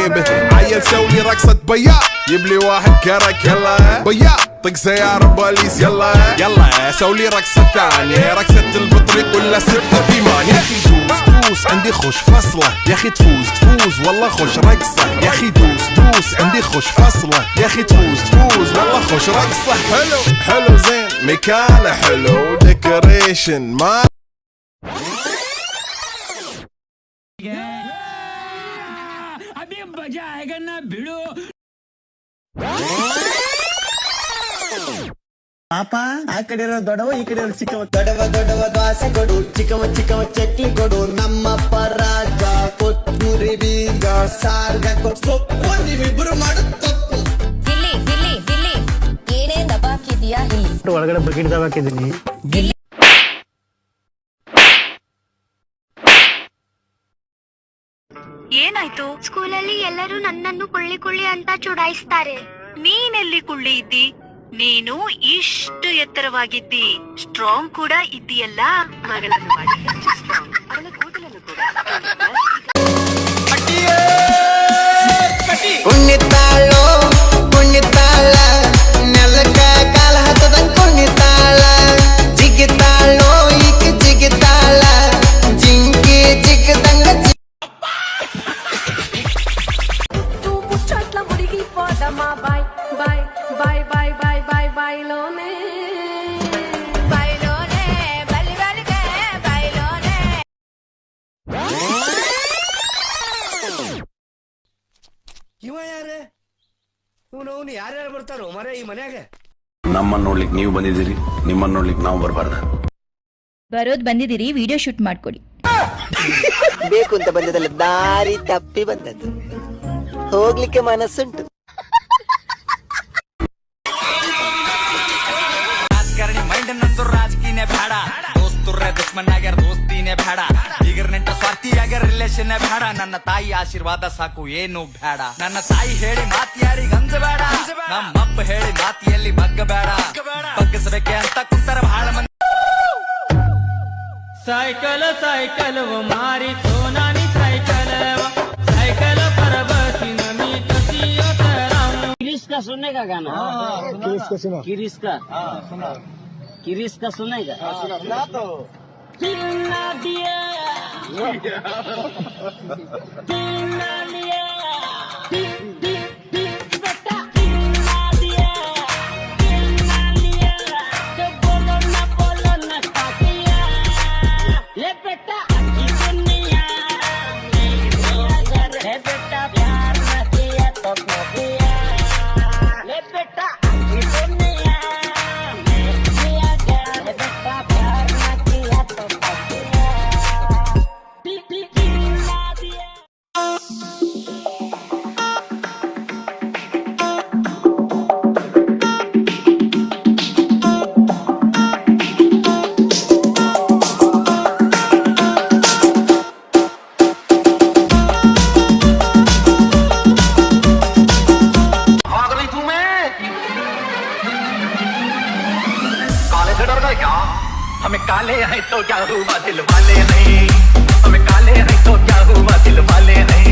جيبه عيل سوي رقصة بياع يبلي واحد كرك يلا بياع طق سيارة بوليس يلا سولي رقصة ثانية رقصة البطريق ولا سبتة ثمان يا اخي دوس عندي خوش فصلة يا اخي تفوز والله خوش رقصة يا اخي دوس عندي خوش فصلة يا اخي تفوز والله خوش رقصة حلو زين مكانه حلو ديكوريشن ما अभी मजा आएगा ना भिड़ो ಪಾಪ ಆ ಕಡೆ ಇರೋ ದೊಡ್ಡವ ಈ ಕಡೆ ಇರೋ ಚಿಕ್ಕವ ದೊಡ್ಡವ ದೋಸೆ ಕೊಡು ಚಿಕ್ಕವ ಚಟ್ನಿ ಕೊಡು ನಮ್ಮಪ್ಪ ರಾಜ ಕೊತ್ತಂಬರಿ ಬೀಜ ಸಾರ್ಗ ಸೊಪ್ಪು ನೀವಿಬ್ರು ಮಾಡೋ ತಪ್ಪು ಗಿಲ್ಲಿ ಏನೇ ದಬಾಕಿದ್ಯಾ ಇಲ್ಲಿ ಒಳಗಡೆ ಬಕೆಟ್ ದಬಾಕಿದ್ದೀನಿ ಏನಾಯ್ತು? ಸ್ಕೂಲಲ್ಲಿ ಎಲ್ಲರೂ ನನ್ನನ್ನು ಕುಳ್ಳಿ ಅಂತ ಚುಡಾಯಿಸ್ತಾರೆ. ನೀನೆಲ್ಲಿ ಕುಳ್ಳಿ ಇದ್ದಿ? ನೀನು ಇಷ್ಟು ಎತ್ತರವಾಗಿದ್ದಿ, ಸ್ಟ್ರಾಂಗ್ ಕೂಡ ಇದ್ದೀಯಲ್ಲ. ಮಗಳನ್ನು ಮಾಡಿ ಸ್ಟ್ರಾಂಗ್, ಅವಳ ಕೂದಲನ್ನು ಕೂಡ ಕುಣ್ಣಿತಾಳ ನೆಲಕ ಕಾಲ ಹತ್ತದಂಗ್ ಕುಣ್ಣಿತಾಳ ಜಿಗಿತಾಳೋ ಈಕ ಜಿಗಿತಾಳ ಜಿಂಕಿ ಜಿಗದಂಗ ಇವ ಯಾರೇ ಇವನು ಯಾರ್ಯಾರು ಬರ್ತಾರೋ ಮರೆ ಈ ಮನ್ಯಾಗ ನಮ್ಮನ್ನ ನೋಡ್ಲಿಕ್ಕೆ ನೀವು ಬಂದಿದ್ದೀರಿ, ನಿಮ್ಮನ್ನ ನೋಡ್ಲಿಕ್ಕೆ ನಾವು ಬರಬಾರ್ದ? ಬರೋದ್ ಬಂದಿದ್ದೀರಿ, ವಿಡಿಯೋ ಶೂಟ್ ಮಾಡ್ಕೊಡಿ. ಬೇಕು ಅಂತ ಬಂದದಲ್ಲ, ದಾರಿ ತಪ್ಪಿ ಬಂದದ್ದು, ಹೋಗ್ಲಿಕ್ಕೆ ಮನಸ್ಸುಂಟು. ಮೈಂಡ್ ನಂದು ರಾಜಕೀಯನೇ ಬೇಡ, ದೋಸ್ತುರ್ರೆ ದುಶ್ಮನ್ ಆಗ್ಯಾರ ದೋಸ್ತಿನೇ ಬೇಡ, ಈಗ ನೆಂಟ ಸ್ವಾರ್ಥಿ ಆಗ್ಯಾರ ರಿಲೇಷನ್ ಬೇಡ, ನನ್ನ ತಾಯಿ ಆಶೀರ್ವಾದ ಸಾಕು ಏನು ಬೇಡ, ನನ್ನ ತಾಯಿ ಹೇಳಿ ಮಾತಿ ಯಾರಿಗ ಅಂಜಬೇಡ, ನಮ್ಮಪ್ಪ ಹೇಳಿ ಮಾತಿಯಲ್ಲಿ ಬಗ್ಗಬೇಡ, ಬಗ್ಗಿಸಬೇಕೆ ಅಂತ ಕುಂತರ ಬಹಳ ಮಂದಿ. साइकिल वो मारी सोनानी साइकिल पर बसी नमी कसियो तरम किरिस का सुनने का गाना किरिस का सुनेगा सुना तो दिया दिया हमें काले हैं तो क्या हुआ दिल वाले नहीं, हमें काले हैं तो क्या हुआ दिल वाले नहीं.